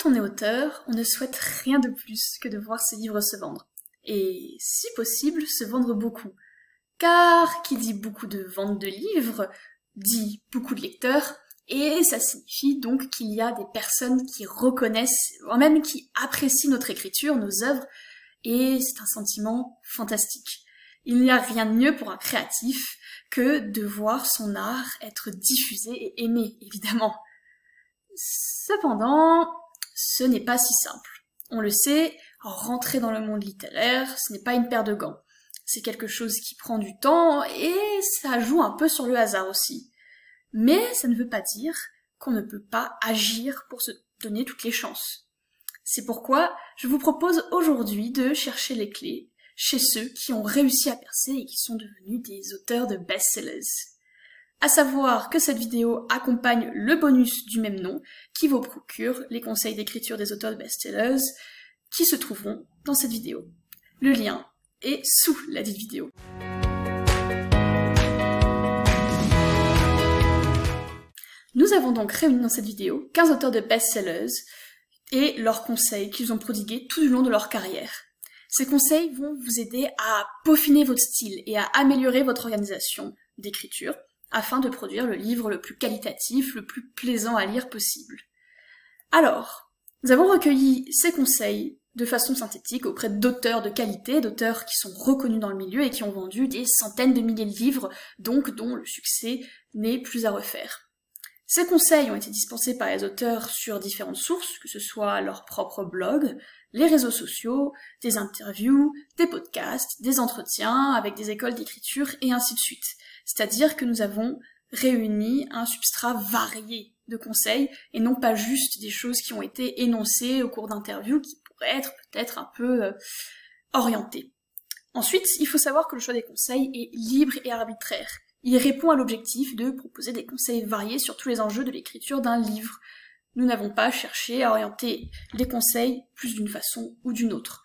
Quand on est auteur, on ne souhaite rien de plus que de voir ses livres se vendre. Et, si possible, se vendre beaucoup. Car qui dit beaucoup de ventes de livres, dit beaucoup de lecteurs, et ça signifie donc qu'il y a des personnes qui reconnaissent, voire même qui apprécient notre écriture, nos œuvres, et c'est un sentiment fantastique. Il n'y a rien de mieux pour un créatif que de voir son art être diffusé et aimé, évidemment. Cependant, ce n'est pas si simple. On le sait, rentrer dans le monde littéraire, ce n'est pas une paire de gants. C'est quelque chose qui prend du temps et ça joue un peu sur le hasard aussi. Mais ça ne veut pas dire qu'on ne peut pas agir pour se donner toutes les chances. C'est pourquoi je vous propose aujourd'hui de chercher les clés chez ceux qui ont réussi à percer et qui sont devenus des auteurs de best-sellers. À savoir que cette vidéo accompagne le bonus du même nom qui vous procure les conseils d'écriture des auteurs de best-sellers qui se trouveront dans cette vidéo. Le lien est sous la dite vidéo. Nous avons donc réuni dans cette vidéo 15 auteurs de best-sellers et leurs conseils qu'ils ont prodigués tout du long de leur carrière. Ces conseils vont vous aider à peaufiner votre style et à améliorer votre organisation d'écriture afin de produire le livre le plus qualitatif, le plus plaisant à lire possible. Alors, nous avons recueilli ces conseils de façon synthétique auprès d'auteurs de qualité, d'auteurs qui sont reconnus dans le milieu et qui ont vendu des centaines de milliers de livres, donc dont le succès n'est plus à refaire. Ces conseils ont été dispensés par les auteurs sur différentes sources, que ce soit leur propre blog, les réseaux sociaux, des interviews, des podcasts, des entretiens avec des écoles d'écriture et ainsi de suite. C'est-à-dire que nous avons réuni un substrat varié de conseils et non pas juste des choses qui ont été énoncées au cours d'interviews qui pourraient être peut-être un peu orientées. Ensuite, il faut savoir que le choix des conseils est libre et arbitraire. Il répond à l'objectif de proposer des conseils variés sur tous les enjeux de l'écriture d'un livre. Nous n'avons pas cherché à orienter les conseils plus d'une façon ou d'une autre.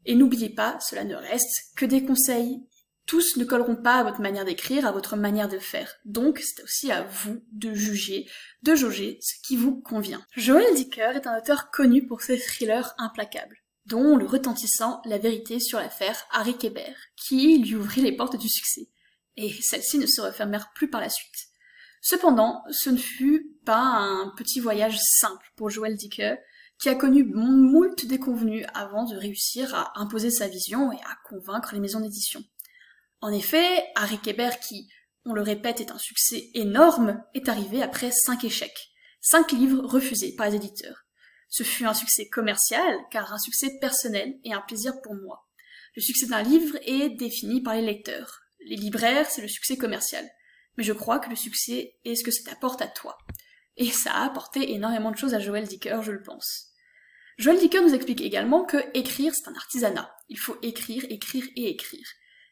Et n'oubliez pas, cela ne reste que des conseils. Tous ne colleront pas à votre manière d'écrire, à votre manière de faire. Donc, c'est aussi à vous de juger, de jauger ce qui vous convient. Joël Dicker est un auteur connu pour ses thrillers implacables, dont le retentissant La vérité sur l'affaire Harry Kéber, qui lui ouvrit les portes du succès. Et celles-ci ne se refermèrent plus par la suite. Cependant, ce ne fut pas un petit voyage simple pour Joël Dicker, qui a connu moult déconvenues avant de réussir à imposer sa vision et à convaincre les maisons d'édition. En effet, Harry Kéber, qui, on le répète, est un succès énorme, est arrivé après 5 échecs. 5 livres refusés par les éditeurs. Ce fut un succès commercial, car un succès personnel et un plaisir pour moi. Le succès d'un livre est défini par les lecteurs. Les libraires, c'est le succès commercial. Mais je crois que le succès est ce que ça t'apporte à toi. Et ça a apporté énormément de choses à Joël Dicker, je le pense. Joël Dicker nous explique également que écrire, c'est un artisanat. Il faut écrire, écrire et écrire.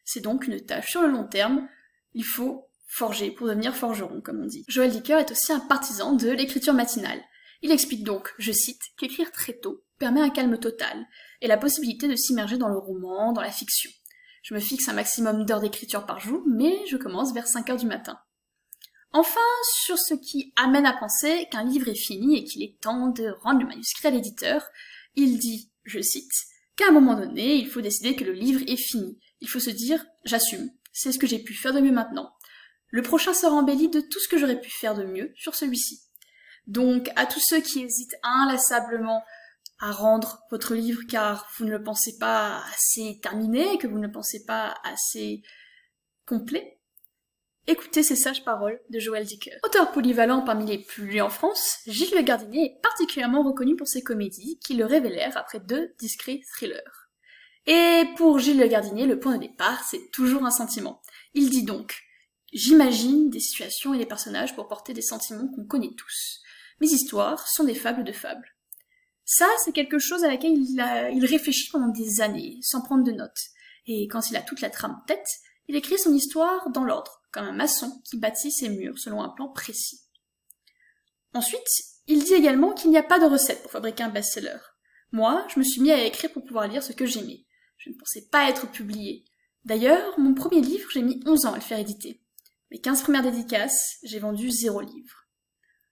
C'est donc une tâche sur le long terme. Il faut forger pour devenir forgeron, comme on dit. Joël Dicker est aussi un partisan de l'écriture matinale. Il explique donc, je cite, qu'écrire très tôt permet un calme total et la possibilité de s'immerger dans le roman, dans la fiction. Je me fixe un maximum d'heures d'écriture par jour, mais je commence vers 5 heures du matin. Enfin, sur ce qui amène à penser qu'un livre est fini et qu'il est temps de rendre le manuscrit à l'éditeur, il dit, je cite, qu'à un moment donné, il faut décider que le livre est fini. Il faut se dire, j'assume, c'est ce que j'ai pu faire de mieux maintenant. Le prochain sera embelli de tout ce que j'aurais pu faire de mieux sur celui-ci. Donc, à tous ceux qui hésitent inlassablement à rendre votre livre car vous ne le pensez pas assez terminé, que vous ne le pensez pas assez complet, écoutez ces sages paroles de Joël Dicker. Auteur polyvalent parmi les plus lus en France, Gilles Le Gardinier est particulièrement reconnu pour ses comédies qui le révélèrent après 2 discrets thrillers. Et pour Gilles Le Gardinier, le point de départ, c'est toujours un sentiment. Il dit donc « J'imagine des situations et des personnages pour porter des sentiments qu'on connaît tous. Mes histoires sont des fables de fables. » Ça, c'est quelque chose à laquelle il réfléchit pendant des années, sans prendre de notes. Et quand il a toute la trame en tête, il écrit son histoire dans l'ordre, comme un maçon qui bâtit ses murs selon un plan précis. Ensuite, il dit également qu'il n'y a pas de recette pour fabriquer un best-seller. Moi, je me suis mis à écrire pour pouvoir lire ce que j'aimais. Je ne pensais pas être publié. D'ailleurs, mon premier livre, j'ai mis 11 ans à le faire éditer. Mes 15 premières dédicaces, j'ai vendu 0 livre.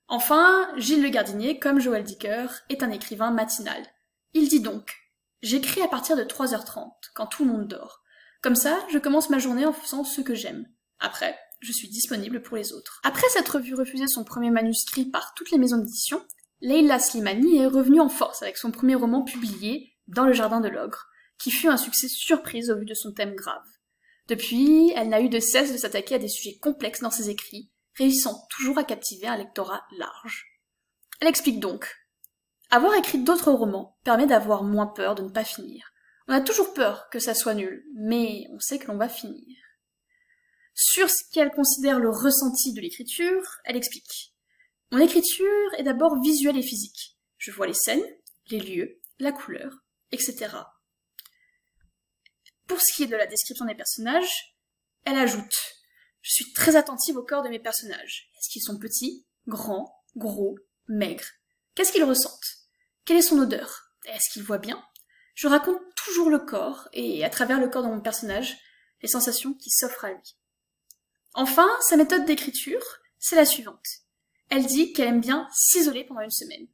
Enfin, Gilles Le Gardinier, comme Joël Dicker, est un écrivain matinal. Il dit donc « J'écris à partir de 3h30, quand tout le monde dort. Comme ça, je commence ma journée en faisant ce que j'aime. Après, je suis disponible pour les autres. » Après s'être vu refuser son premier manuscrit par toutes les maisons d'édition, Leila Slimani est revenue en force avec son premier roman publié, Dans le jardin de l'ogre, qui fut un succès surprise au vu de son thème grave. Depuis, elle n'a eu de cesse de s'attaquer à des sujets complexes dans ses écrits, réussissant toujours à captiver un lectorat large. Elle explique donc « Avoir écrit d'autres romans permet d'avoir moins peur de ne pas finir. On a toujours peur que ça soit nul, mais on sait que l'on va finir. » Sur ce qu'elle considère le ressenti de l'écriture, elle explique « Mon écriture est d'abord visuelle et physique. Je vois les scènes, les lieux, la couleur, etc. » Pour ce qui est de la description des personnages, elle ajoute « Je suis très attentive au corps de mes personnages. Est-ce qu'ils sont petits, grands, gros, maigres? Qu'est-ce qu'ils ressentent? Quelle est son odeur? Est-ce qu'ils voient bien? Je raconte toujours le corps, et à travers le corps de mon personnage, les sensations qui s'offrent à lui. » Enfin, sa méthode d'écriture, c'est la suivante. Elle dit qu'elle aime bien s'isoler pendant une semaine.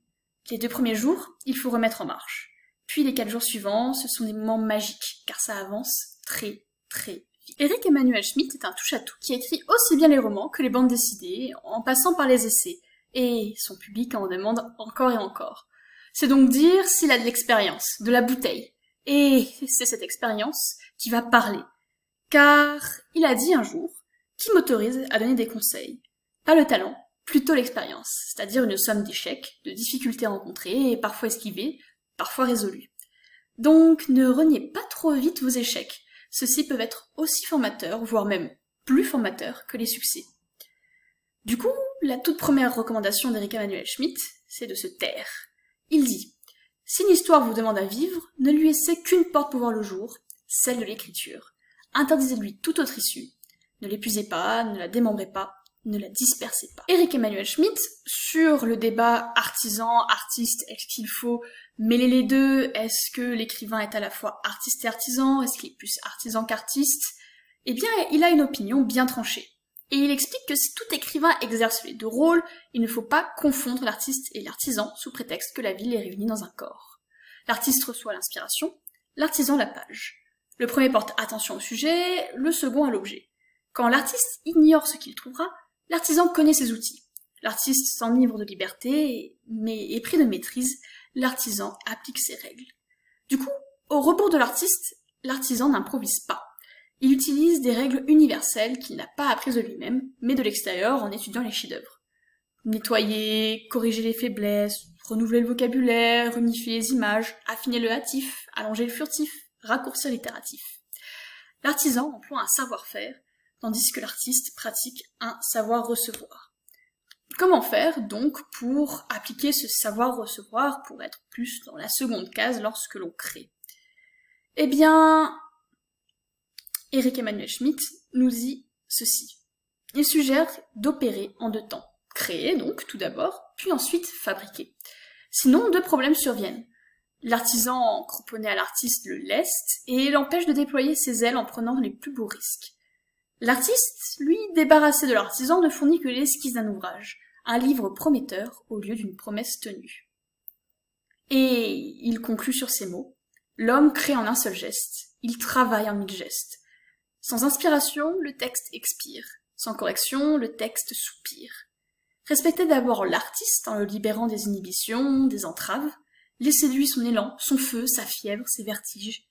Les 2 premiers jours, il faut remettre en marche. Puis les 4 jours suivants, ce sont des moments magiques, car ça avance très, très vite. Éric Emmanuel Schmitt est un touche-à-tout qui écrit aussi bien les romans que les bandes dessinées, en passant par les essais, et son public en demande encore et encore. C'est donc dire s'il a de l'expérience, de la bouteille. Et c'est cette expérience qui va parler. Car il a dit un jour, qui m'autorise à donner des conseils? Pas le talent, plutôt l'expérience, c'est-à-dire une somme d'échecs, de difficultés rencontrées, et parfois esquivées, parfois résolues. Donc ne reniez pas trop vite vos échecs, ceux-ci peuvent être aussi formateurs, voire même plus formateurs que les succès. Du coup, la toute première recommandation d'Éric Emmanuel Schmitt, c'est de se taire. Il dit « Si une histoire vous demande à vivre, ne lui laissez qu'une porte pour voir le jour, celle de l'écriture. Interdisez-lui toute autre issue. Ne l'épuisez pas, ne la démembrez pas, ne la dispersez pas. » Éric Emmanuel Schmitt, sur le débat artisan, artiste, est-ce qu'il faut mêler les deux? Est-ce que l'écrivain est à la fois artiste et artisan? Est-ce qu'il est plus artisan qu'artiste? Eh bien, il a une opinion bien tranchée. Et il explique que si tout écrivain exerce les 2 rôles, il ne faut pas confondre l'artiste et l'artisan sous prétexte que la vie les réunit dans un corps. L'artiste reçoit l'inspiration, l'artisan la page. Le premier porte attention au sujet, le second à l'objet. Quand l'artiste ignore ce qu'il trouvera, l'artisan connaît ses outils. L'artiste s'enivre de liberté, mais épris de maîtrise, l'artisan applique ses règles. Du coup, au rebours de l'artiste, l'artisan n'improvise pas. Il utilise des règles universelles qu'il n'a pas apprises de lui-même, mais de l'extérieur en étudiant les chefs-d'œuvre. Nettoyer, corriger les faiblesses, renouveler le vocabulaire, unifier les images, affiner le hâtif, allonger le furtif, raccourcir l'itératif. L'artisan emploie un savoir-faire, tandis que l'artiste pratique un savoir-recevoir. Comment faire, donc, pour appliquer ce savoir-recevoir pour être plus dans la seconde case lorsque l'on crée? Eh bien, Éric Emmanuel Schmitt nous dit ceci. Il suggère d'opérer en 2 temps. Créer, donc, tout d'abord, puis ensuite fabriquer. Sinon, 2 problèmes surviennent. L'artisan cramponné à l'artiste le leste et l'empêche de déployer ses ailes en prenant les plus beaux risques. L'artiste, lui, débarrassé de l'artisan, ne fournit que l'esquisse d'un ouvrage, un livre prometteur au lieu d'une promesse tenue. Et il conclut sur ces mots. L'homme crée en un seul geste, il travaille en 1000 gestes. Sans inspiration, le texte expire. Sans correction, le texte soupire. Respectez d'abord l'artiste en le libérant des inhibitions, des entraves. Laissez-lui son élan, son feu, sa fièvre, ses vertiges.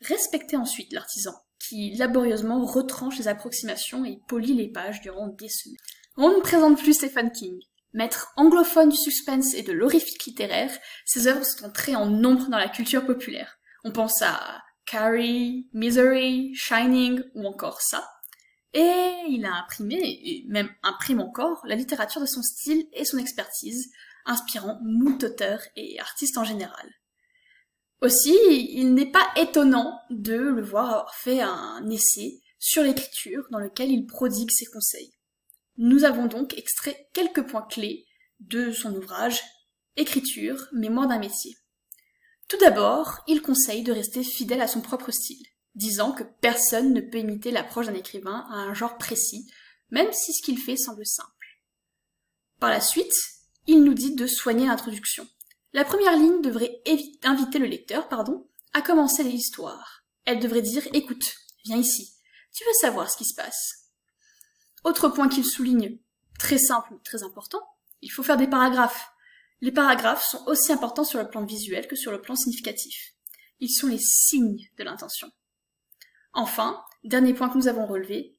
Respectez ensuite l'artisan, qui laborieusement retranche les approximations et polit les pages durant des semaines. On ne présente plus Stephen King. Maître anglophone du suspense et de l'horrifique littéraire, ses œuvres sont entrées en nombre dans la culture populaire. On pense à Carrie, Misery, Shining ou encore ça. Et il a imprimé, et même imprime encore, la littérature de son style et son expertise, inspirant moult auteurs et artistes en général. Aussi, il n'est pas étonnant de le voir avoir fait un essai sur l'écriture dans lequel il prodigue ses conseils. Nous avons donc extrait quelques points clés de son ouvrage « Écriture, mémoire d'un métier ». Tout d'abord, il conseille de rester fidèle à son propre style, disant que personne ne peut imiter l'approche d'un écrivain à un genre précis, même si ce qu'il fait semble simple. Par la suite, il nous dit de soigner l'introduction. La première ligne devrait inviter le lecteur, à commencer l'histoire. Elle devrait dire « Écoute, viens ici, tu veux savoir ce qui se passe ?» Autre point qu'il souligne, très simple mais très important, il faut faire des paragraphes. Les paragraphes sont aussi importants sur le plan visuel que sur le plan significatif. Ils sont les signes de l'intention. Enfin, dernier point que nous avons relevé,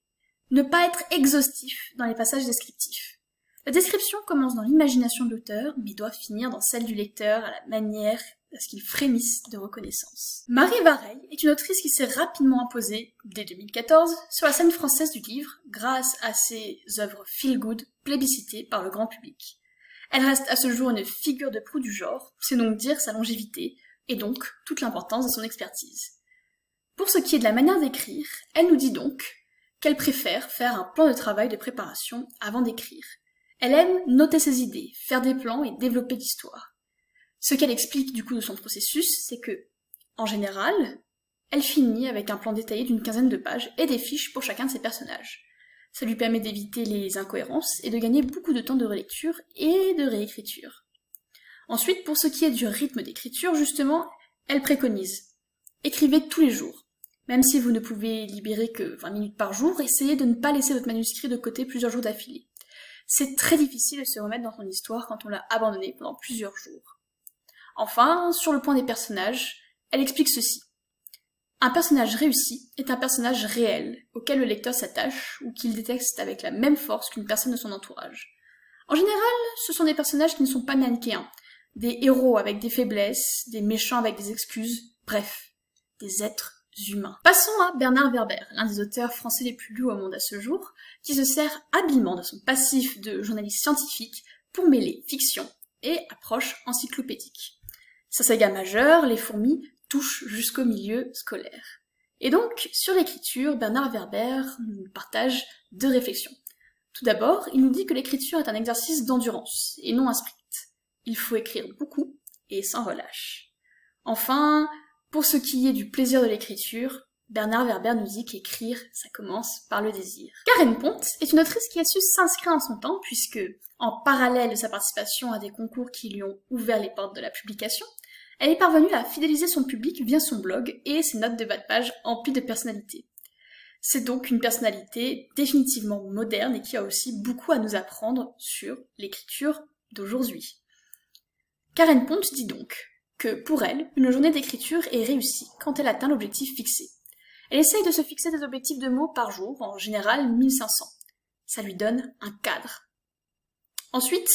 ne pas être exhaustif dans les passages descriptifs. La description commence dans l'imagination de l'auteur, mais doit finir dans celle du lecteur à la manière à ce qu'il frémisse de reconnaissance. Marie Vareille est une autrice qui s'est rapidement imposée, dès 2014, sur la scène française du livre grâce à ses œuvres feel-good plébiscitées par le grand public. Elle reste à ce jour une figure de proue du genre, c'est donc dire sa longévité, et donc toute l'importance de son expertise. Pour ce qui est de la manière d'écrire, elle nous dit donc qu'elle préfère faire un plan de travail de préparation avant d'écrire. Elle aime noter ses idées, faire des plans et développer l'histoire. Ce qu'elle explique du coup de son processus, c'est que, en général, elle finit avec un plan détaillé d'une 15aine de pages et des fiches pour chacun de ses personnages. Ça lui permet d'éviter les incohérences et de gagner beaucoup de temps de relecture et de réécriture. Ensuite, pour ce qui est du rythme d'écriture, justement, elle préconise « Écrivez tous les jours. Même si vous ne pouvez libérer que 20 minutes par jour, essayez de ne pas laisser votre manuscrit de côté plusieurs jours d'affilée. C'est très difficile de se remettre dans son histoire quand on l'a abandonné pendant plusieurs jours. » Enfin, sur le point des personnages, elle explique ceci. Un personnage réussi est un personnage réel, auquel le lecteur s'attache ou qu'il déteste avec la même force qu'une personne de son entourage. En général, ce sont des personnages qui ne sont pas manichéens, des héros avec des faiblesses, des méchants avec des excuses, bref, des êtres humains. Passons à Bernard Werber, l'un des auteurs français les plus lus au monde à ce jour, qui se sert habilement de son passif de journaliste scientifique pour mêler fiction et approche encyclopédique. Sa saga majeure, Les Fourmis, touche jusqu'au milieu scolaire. Et donc, sur l'écriture, Bernard Werber nous partage deux réflexions. Tout d'abord, il nous dit que l'écriture est un exercice d'endurance, et non un sprint. Il faut écrire beaucoup, et sans relâche. Enfin, pour ce qui est du plaisir de l'écriture, Bernard Werber nous dit qu'écrire, ça commence par le désir. Karen Pont est une autrice qui a su s'inscrire en son temps, puisque, en parallèle de sa participation à des concours qui lui ont ouvert les portes de la publication, elle est parvenue à fidéliser son public via son blog et ses notes de bas de page emplies de personnalité. C'est donc une personnalité définitivement moderne et qui a aussi beaucoup à nous apprendre sur l'écriture d'aujourd'hui. Karen Pont dit donc que pour elle, une journée d'écriture est réussie quand elle atteint l'objectif fixé. Elle essaye de se fixer des objectifs de mots par jour, en général 1500. Ça lui donne un cadre. Ensuite,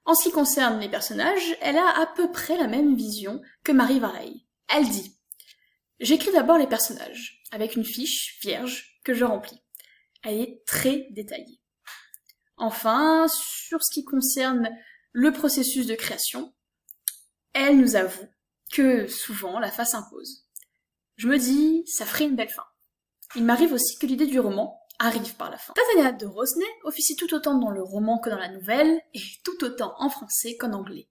en ce qui concerne les personnages, elle a à peu près la même vision que Marie Vareille. Elle dit « J'écris d'abord les personnages, avec une fiche vierge que je remplis. Elle est très détaillée. Enfin, sur ce qui concerne le processus de création, elle nous avoue que souvent la fin s'impose. Je me dis, ça ferait une belle fin. Il m'arrive aussi que l'idée du roman arrive par la fin. Tatiana de Rosnay officie tout autant dans le roman que dans la nouvelle, et tout autant en français qu'en anglais.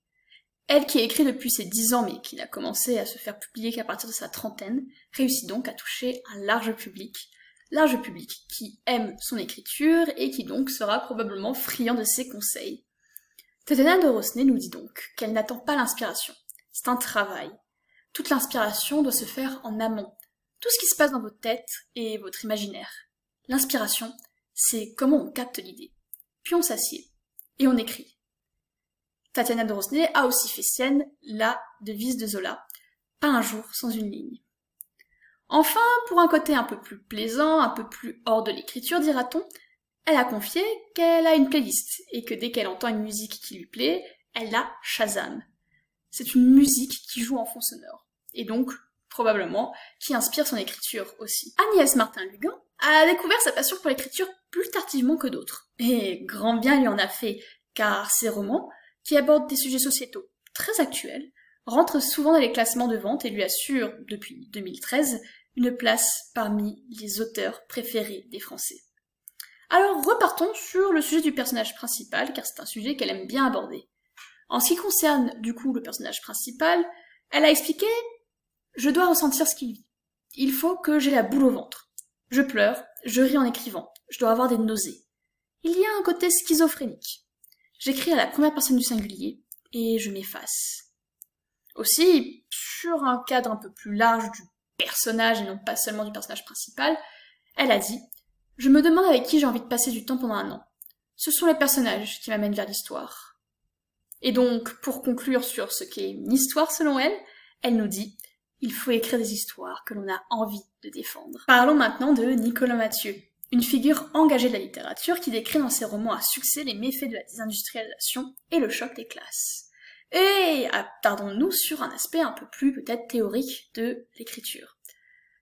Elle qui a écrit depuis ses 10 ans mais qui n'a commencé à se faire publier qu'à partir de sa trentaine, réussit donc à toucher un large public qui aime son écriture et qui donc sera probablement friand de ses conseils. Tatiana de Rosnay nous dit donc qu'elle n'attend pas l'inspiration, c'est un travail. Toute l'inspiration doit se faire en amont, tout ce qui se passe dans votre tête et votre imaginaire. L'inspiration, c'est comment on capte l'idée. Puis on s'assied, et on écrit. Tatiana de Rosnay a aussi fait sienne la devise de Zola, pas un jour sans une ligne. Enfin, pour un côté un peu plus plaisant, un peu plus hors de l'écriture, dira-t-on, elle a confié qu'elle a une playlist, et que dès qu'elle entend une musique qui lui plaît, elle la Shazam. C'est une musique qui joue en fond sonore, et donc, probablement, qui inspire son écriture aussi. Agnès Martin-Lugan a découvert sa passion pour l'écriture plus tardivement que d'autres. Et grand bien lui en a fait, car ses romans, qui abordent des sujets sociétaux très actuels, rentrent souvent dans les classements de vente et lui assurent, depuis 2013, une place parmi les auteurs préférés des Français. Alors repartons sur le sujet du personnage principal, car c'est un sujet qu'elle aime bien aborder. En ce qui concerne du coup le personnage principal, elle a expliqué « Je dois ressentir ce qu'il vit. Il faut que j'ai la boule au ventre. Je pleure, je ris en écrivant, je dois avoir des nausées. Il y a un côté schizophrénique. J'écris à la première personne du singulier et je m'efface. Aussi, sur un cadre un peu plus large du personnage et non pas seulement du personnage principal, elle a dit « Je me demande avec qui j'ai envie de passer du temps pendant un an. Ce sont les personnages qui m'amènent vers l'histoire. » Et donc, pour conclure sur ce qu'est une histoire selon elle, elle nous dit « Il faut écrire des histoires que l'on a envie de défendre. » Parlons maintenant de Nicolas Mathieu, une figure engagée de la littérature qui décrit dans ses romans à succès les méfaits de la désindustrialisation et le choc des classes. Et attardons-nous sur un aspect un peu plus peut-être théorique de l'écriture.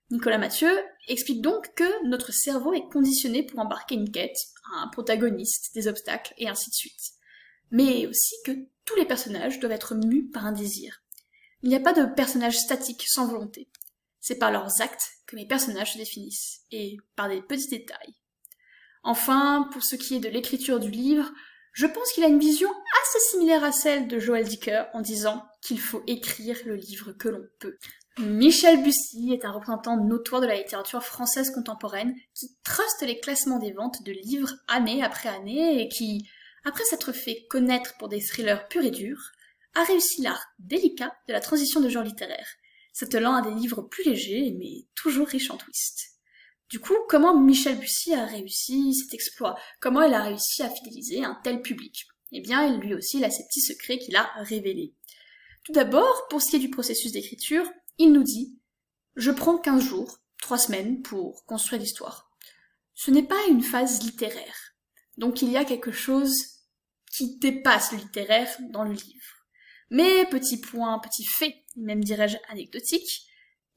Nicolas Mathieu explique donc que notre cerveau est conditionné pour embarquer une quête, un protagoniste, des obstacles, et ainsi de suite. Mais aussi que tous les personnages doivent être mus par un désir. Il n'y a pas de personnages statiques sans volonté. C'est par leurs actes que mes personnages se définissent, et par des petits détails. Enfin, pour ce qui est de l'écriture du livre, je pense qu'il a une vision assez similaire à celle de Joël Dicker en disant qu'il faut écrire le livre que l'on peut. Michel Bussy est un représentant notoire de la littérature française contemporaine qui truste les classements des ventes de livres année après année et qui, après s'être fait connaître pour des thrillers purs et durs, a réussi l'art délicat de la transition de genre littéraire, s'attelant à des livres plus légers mais toujours riches en twists. Du coup, comment Michel Bussy a réussi cet exploit? Comment elle a réussi à fidéliser un tel public? Eh bien, lui aussi, il a ses petits secrets qu'il a révélés. Tout d'abord, pour ce qui est du processus d'écriture, il nous dit « Je prends 15 jours, 3 semaines pour construire l'histoire. » Ce n'est pas une phase littéraire. Donc il y a quelque chose qui dépasse le littéraire dans le livre. Mais petit point, petit fait, même dirais-je anecdotique,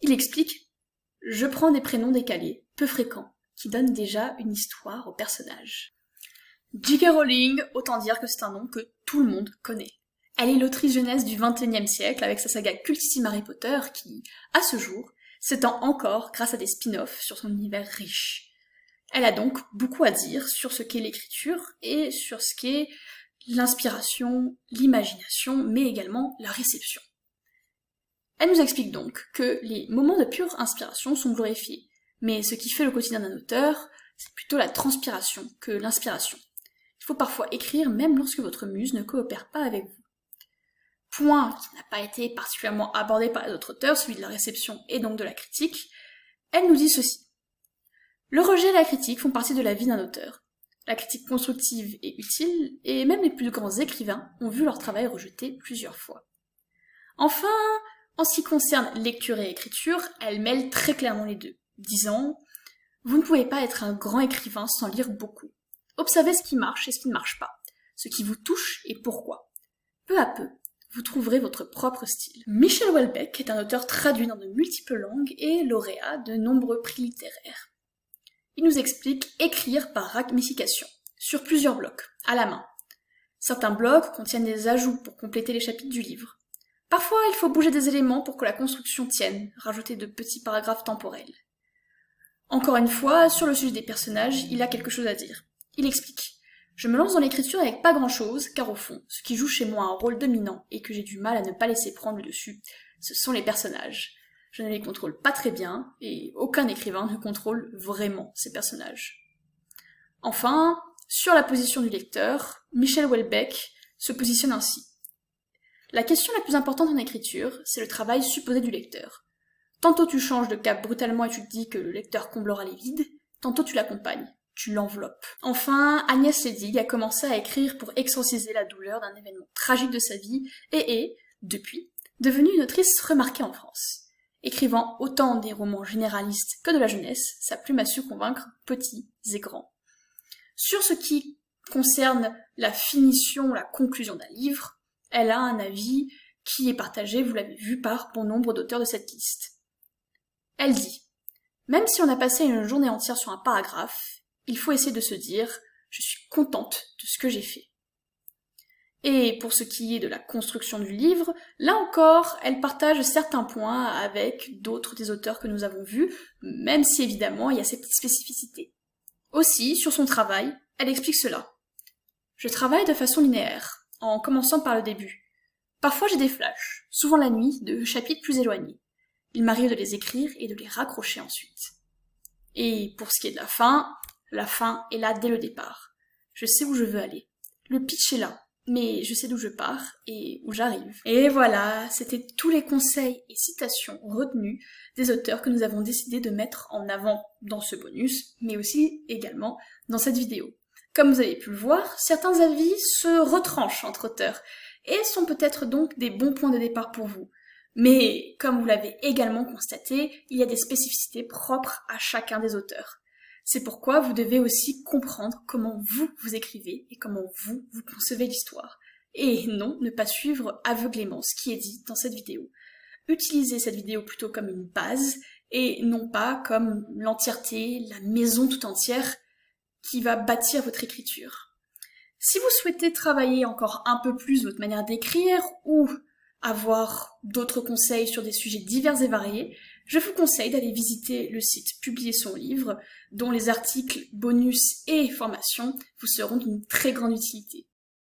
il explique « Je prends des prénoms décalés, peu fréquents, qui donnent déjà une histoire au personnage. » J.K. Rowling, autant dire que c'est un nom que tout le monde connaît. Elle est l'autrice jeunesse du XXIe siècle avec sa saga cultissime Harry Potter qui, à ce jour, s'étend encore grâce à des spin-offs sur son univers riche. Elle a donc beaucoup à dire sur ce qu'est l'écriture et sur ce qu'est l'inspiration, l'imagination, mais également la réception. Elle nous explique donc que les moments de pure inspiration sont glorifiés, mais ce qui fait le quotidien d'un auteur, c'est plutôt la transpiration que l'inspiration. Il faut parfois écrire même lorsque votre muse ne coopère pas avec vous. Point qui n'a pas été particulièrement abordé par les autres auteurs, celui de la réception et donc de la critique, elle nous dit ceci. Le rejet et la critique font partie de la vie d'un auteur. La critique constructive est utile, et même les plus grands écrivains ont vu leur travail rejeté plusieurs fois. Enfin, en ce qui concerne lecture et écriture, elle mêle très clairement les deux, disant « Vous ne pouvez pas être un grand écrivain sans lire beaucoup. Observez ce qui marche et ce qui ne marche pas, ce qui vous touche et pourquoi. Peu à peu, vous trouverez votre propre style. » Michel Houellebecq est un auteur traduit dans de multiples langues et lauréat de nombreux prix littéraires. Il nous explique écrire par ramification, sur plusieurs blocs, à la main. Certains blocs contiennent des ajouts pour compléter les chapitres du livre. Parfois, il faut bouger des éléments pour que la construction tienne, rajouter de petits paragraphes temporels. Encore une fois, sur le sujet des personnages, il a quelque chose à dire. Il explique. Je me lance dans l'écriture avec pas grand-chose, car au fond, ce qui joue chez moi un rôle dominant et que j'ai du mal à ne pas laisser prendre le dessus, ce sont les personnages. Je ne les contrôle pas très bien, et aucun écrivain ne contrôle vraiment ces personnages. Enfin, sur la position du lecteur, Michel Houellebecq se positionne ainsi. La question la plus importante en écriture, c'est le travail supposé du lecteur. Tantôt tu changes de cap brutalement et tu te dis que le lecteur comblera les vides, tantôt tu l'accompagnes, tu l'enveloppes. Enfin, Agnès Ledig a commencé à écrire pour exorciser la douleur d'un événement tragique de sa vie et est, depuis, devenue une autrice remarquée en France. Écrivant autant des romans généralistes que de la jeunesse, sa plume a su convaincre petits et grands. Sur ce qui concerne la finition, la conclusion d'un livre, elle a un avis qui est partagé, vous l'avez vu, par bon nombre d'auteurs de cette liste. Elle dit « Même si on a passé une journée entière sur un paragraphe, il faut essayer de se dire « Je suis contente de ce que j'ai fait ». Et pour ce qui est de la construction du livre, là encore, elle partage certains points avec d'autres des auteurs que nous avons vus, même si évidemment il y a ces petites spécificités. Aussi, sur son travail, elle explique cela. Je travaille de façon linéaire, en commençant par le début. Parfois j'ai des flashs, souvent la nuit, de chapitres plus éloignés. Il m'arrive de les écrire et de les raccrocher ensuite. Et pour ce qui est de la fin est là dès le départ. Je sais où je veux aller. Le pitch est là. mais je sais d'où je pars et où j'arrive. Et voilà, c'était tous les conseils et citations retenus des auteurs que nous avons décidé de mettre en avant dans ce bonus, mais aussi également dans cette vidéo. Comme vous avez pu le voir, certains avis se retranchent entre auteurs, et sont peut-être donc des bons points de départ pour vous. Mais, comme vous l'avez également constaté, il y a des spécificités propres à chacun des auteurs. C'est pourquoi vous devez aussi comprendre comment vous écrivez et comment vous concevez l'histoire. Et non, ne pas suivre aveuglément ce qui est dit dans cette vidéo. Utilisez cette vidéo plutôt comme une base, et non pas comme l'entièreté, la maison tout entière qui va bâtir votre écriture. Si vous souhaitez travailler encore un peu plus votre manière d'écrire ou avoir d'autres conseils sur des sujets divers et variés, je vous conseille d'aller visiter le site Publier son livre, dont les articles, bonus et formations vous seront d'une très grande utilité.